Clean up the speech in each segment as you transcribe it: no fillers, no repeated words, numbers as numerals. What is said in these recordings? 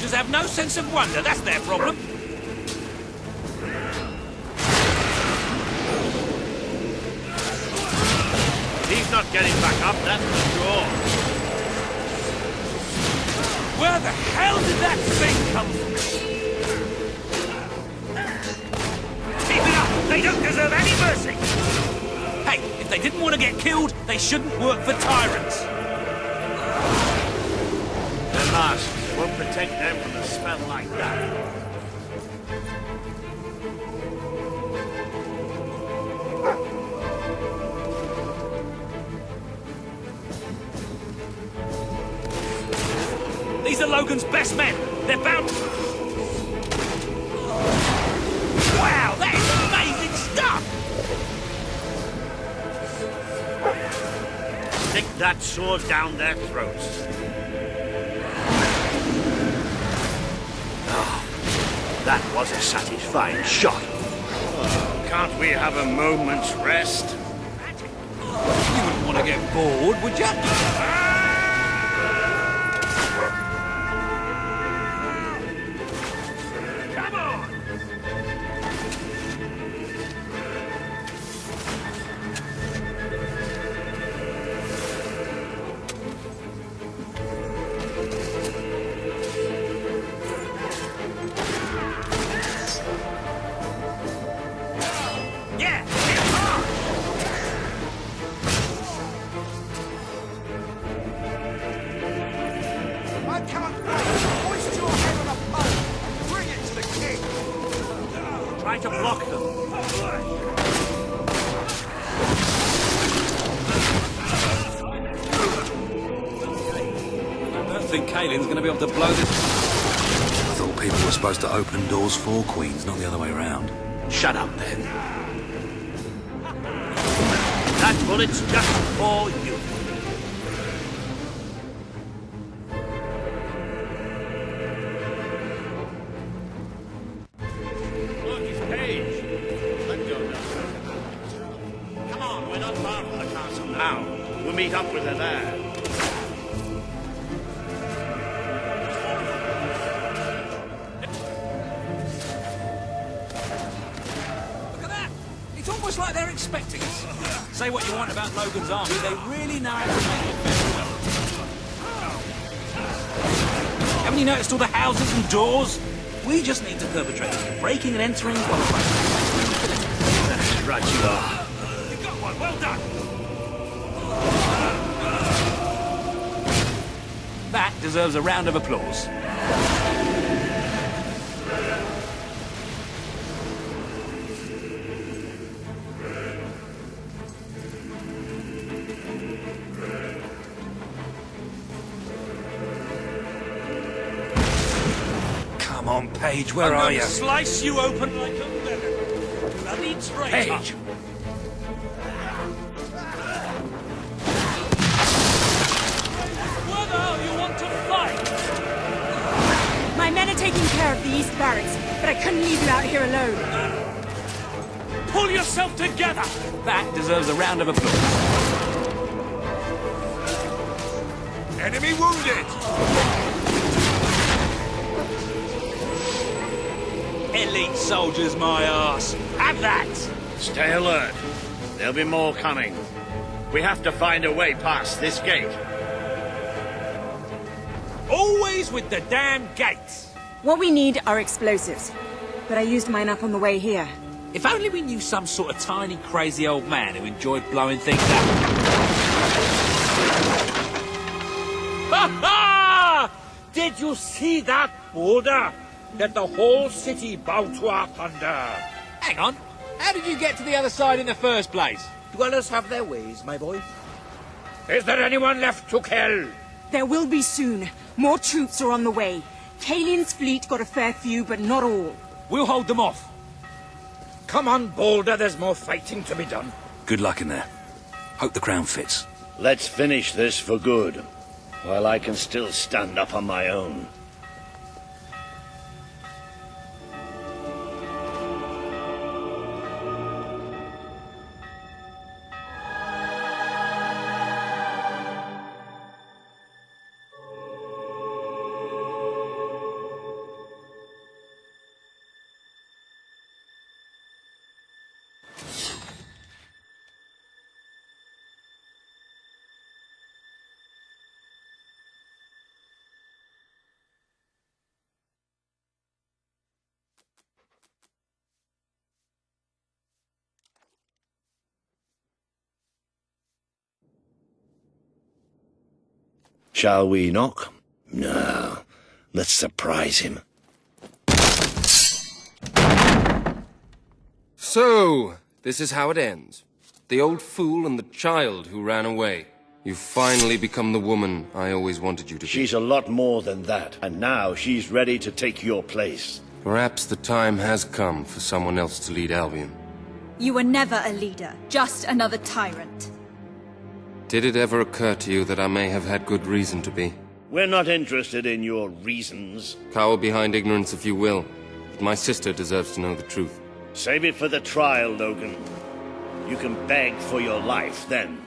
soldiers have no sense of wonder. That's their problem. He's not getting back up, that's for sure. Where the hell did that thing come from? Keep it up! They don't deserve any mercy! Hey, if they didn't want to get killed, they shouldn't work for tyrants. Their masks won't protect them from a smell like that. These are Logan's best men. They're bound... Wow, that is amazing stuff! Stick that sword down their throats. Oh, that was a satisfying shot. Oh, can't we have a moment's rest? You wouldn't want to get bored, would you? Try to block them. I don't think Kaylin's going to be able to blow this... I thought people were supposed to open doors for queens, not the other way around. Shut up, then. That bullet's just for you. Look, it's Paige. Let go now. Come on, we're not far from the castle now. We'll meet up with her there. It's almost like they're expecting us. Say what you want about Logan's army, they really know how to make it very well. Haven't you noticed all the houses and doors? We just need to perpetrate breaking and entering one of That's right, you are. You got one, well done! That deserves a round of applause. Come on, Paige, where are you? Slice you open like a lemon. Bloody traitor. Paige! Where the hell you want to fight? My men are taking care of the East Barracks, but I couldn't leave you out here alone. Pull yourself together! That deserves a round of applause. Enemy wounded! Elite soldiers, my arse. Have that! Stay alert. There'll be more coming. We have to find a way past this gate. Always with the damn gates. What we need are explosives, but I used mine up on the way here. If only we knew some sort of tiny, crazy old man who enjoyed blowing things up. Ha ha! Did you see that, Boulder? Let the whole city bow to our thunder. Hang on. How did you get to the other side in the first place? Dwellers have their ways, my boy. Is there anyone left to kill? There will be soon. More troops are on the way. Kaylin's fleet got a fair few, but not all. We'll hold them off. Come on, Boulder. There's more fighting to be done. Good luck in there. Hope the crown fits. Let's finish this for good, while I can still stand up on my own. Shall we knock? No. Let's surprise him. So, this is how it ends. The old fool and the child who ran away. You finally become the woman I always wanted you to be. She's a lot more than that, and now she's ready to take your place. Perhaps the time has come for someone else to lead Albion. You were never a leader, just another tyrant. Did it ever occur to you that I may have had good reason to be? We're not interested in your reasons. Cower behind ignorance if you will, but my sister deserves to know the truth. Save it for the trial, Logan. You can beg for your life then.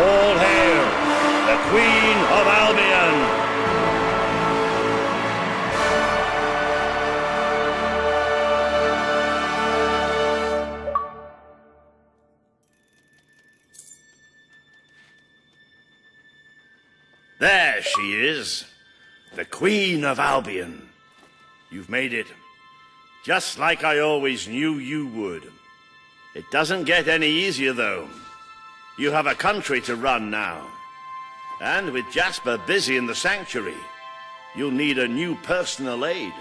All hail, the Queen of Albion! There she is, the Queen of Albion. You've made it, just like I always knew you would. It doesn't get any easier, though. You have a country to run now. And with Jasper busy in the sanctuary, you'll need a new personal aide.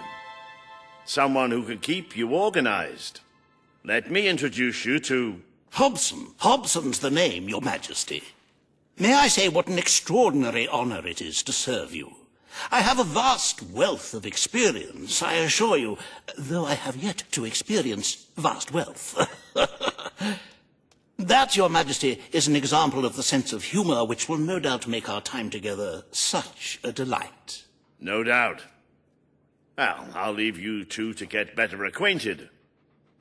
Someone who can keep you organized. Let me introduce you to... Hobson. Hobson's the name, Your Majesty. May I say what an extraordinary honor it is to serve you? I have a vast wealth of experience, I assure you, though I have yet to experience vast wealth. That, Your Majesty, is an example of the sense of humor which will no doubt make our time together such a delight. No doubt. Well, I'll leave you two to get better acquainted.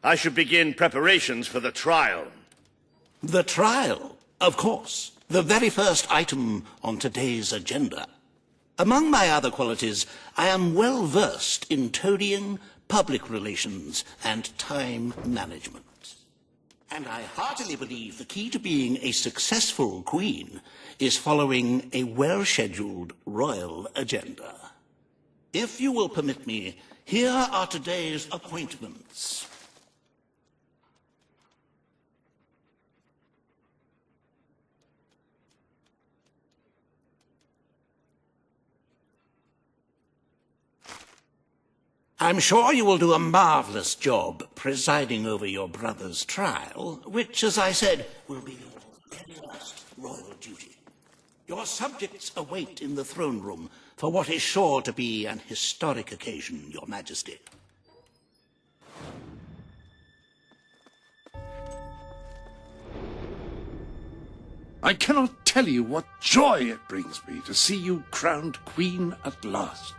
I should begin preparations for the trial. The trial, of course, the very first item on today's agenda. Among my other qualities, I am well versed in toadying, public relations, and time management. And I heartily believe the key to being a successful queen is following a well-scheduled royal agenda. If you will permit me, here are today's appointments. I'm sure you will do a marvelous job presiding over your brother's trial, which, as I said, will be your very last royal duty. Your subjects await in the throne room for what is sure to be an historic occasion, Your Majesty. I cannot tell you what joy it brings me to see you crowned queen at last.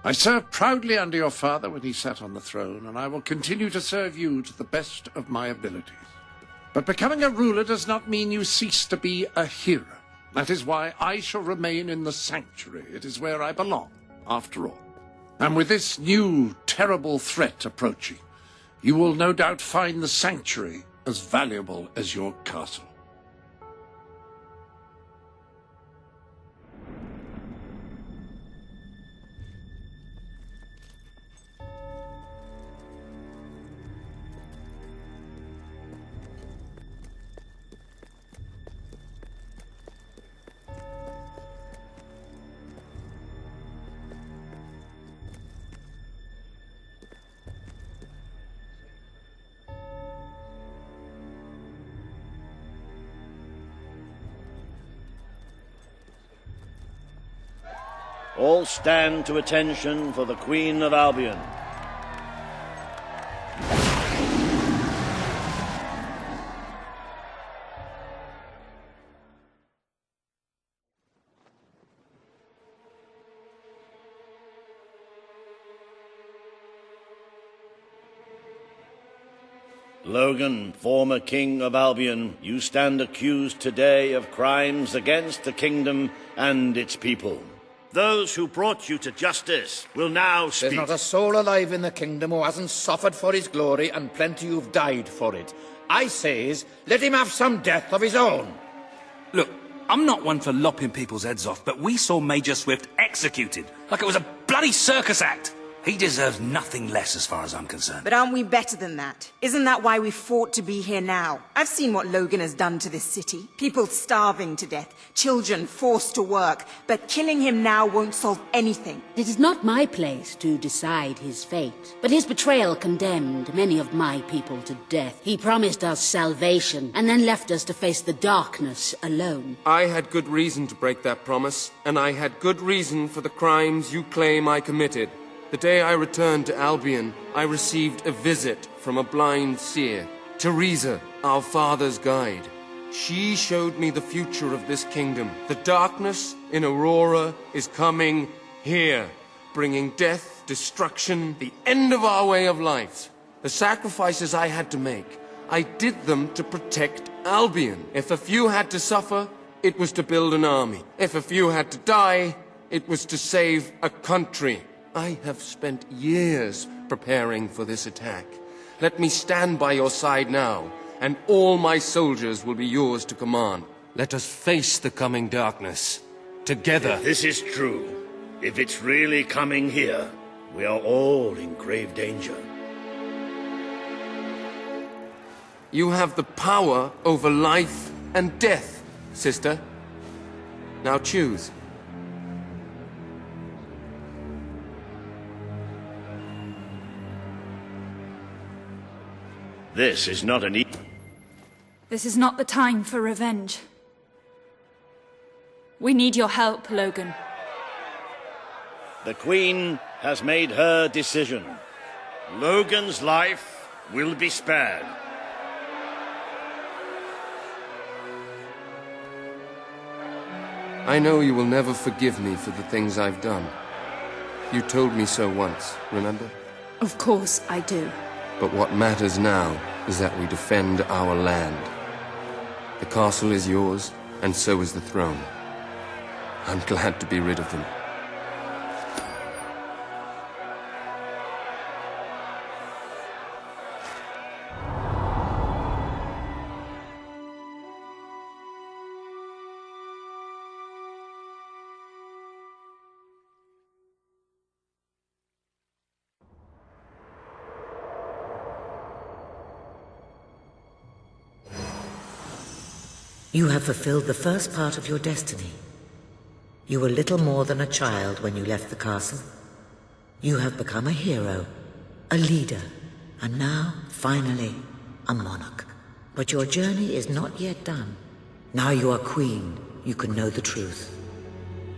I served proudly under your father when he sat on the throne, and I will continue to serve you to the best of my abilities. But becoming a ruler does not mean you cease to be a hero. That is why I shall remain in the sanctuary. It is where I belong, after all. And with this new, terrible threat approaching, you will no doubt find the sanctuary as valuable as your castle. All stand to attention for the Queen of Albion. Logan, former King of Albion, you stand accused today of crimes against the kingdom and its people. Those who brought you to justice will now speak. There's not a soul alive in the kingdom who hasn't suffered for his glory, and plenty who've died for it. I says, let him have some death of his own. Look, I'm not one for lopping people's heads off, but we saw Major Swift executed like it was a bloody circus act. He deserves nothing less as far as I'm concerned. But aren't we better than that? Isn't that why we fought to be here now? I've seen what Logan has done to this city. People starving to death, children forced to work. But killing him now won't solve anything. It is not my place to decide his fate. But his betrayal condemned many of my people to death. He promised us salvation, and then left us to face the darkness alone. I had good reason to break that promise, and I had good reason for the crimes you claim I committed. The day I returned to Albion, I received a visit from a blind seer, Teresa, our father's guide. She showed me the future of this kingdom. The darkness in Aurora is coming here, bringing death, destruction, the end of our way of life. The sacrifices I had to make, I did them to protect Albion. If a few had to suffer, it was to build an army. If a few had to die, it was to save a country. I have spent years preparing for this attack. Let me stand by your side now, and all my soldiers will be yours to command. Let us face the coming darkness, together. If this is true, if it's really coming here, we are all in grave danger. You have the power over life and death, sister. Now choose. This is not an This is not the time for revenge. We need your help, Logan. The Queen has made her decision. Logan's life will be spared. I know you will never forgive me for the things I've done. You told me so once, remember? Of course I do. But what matters now is that we defend our land. The castle is yours, and so is the throne. I'm glad to be rid of them. You have fulfilled the first part of your destiny. You were little more than a child when you left the castle. You have become a hero, a leader, and now, finally, a monarch. But your journey is not yet done. Now you are queen, you can know the truth.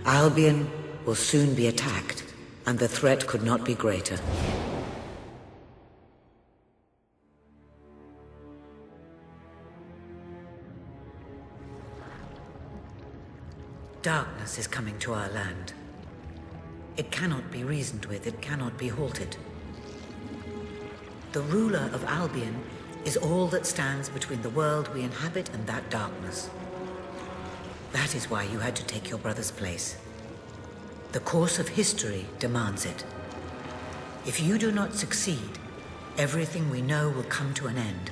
Albion will soon be attacked, and the threat could not be greater. Darkness is coming to our land. It cannot be reasoned with, it cannot be halted. The ruler of Albion is all that stands between the world we inhabit and that darkness. That is why you had to take your brother's place. The course of history demands it. If you do not succeed, everything we know will come to an end,